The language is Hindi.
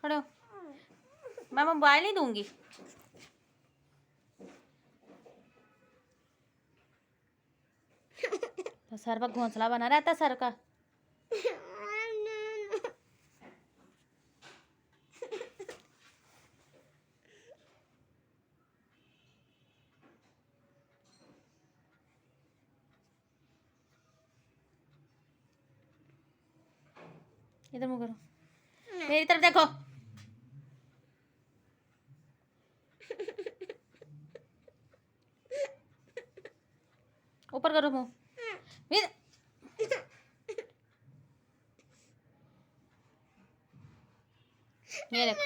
खड़े हो। मैं मोबाइल नहीं दूंगी। तो सर पर घोंसला बना रहता है सर का। इधर मुँह करो, मेरी तरफ देखो। ऊपर करो मुँह। ये देखो।